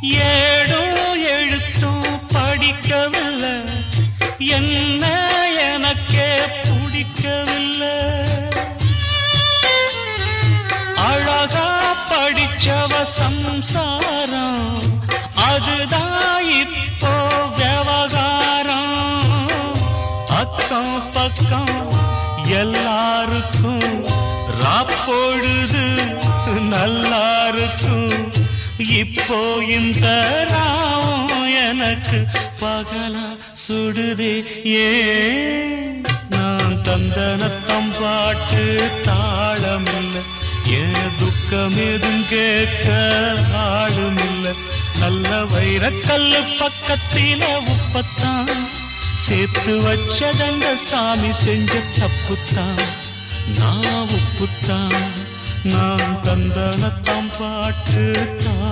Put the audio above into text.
ஏடும் எழுத்தும் படிக்கவில்லை, என்ன எனக்கே பிடிக்கவில்லை. அழகா படிச்சவ சம்சாரம், அதுதான் இப்போ விவகாரம். அக்கம் பக்கம் எல்லாருக்கும் ராப்பொழுது நல்லா இருக்கும். இப்போ இந்த ராவம் எனக்கு பகலா சுடுதே. ஏன் நான் தந்தனத்தம் பாட்டு தாளமில்லை, ஏன் துக்கம் எதுவும் கேட்க ஆளுமில்லை. நல்ல வைரக்கல்லு பக்கத்தில உப்பத்தான் சேர்த்து வச்சதங்க சாமி செஞ்ச தப்புத்தான். நான் உப்புத்தான், நான் தந்தனத்தம் பாட்டு தான்.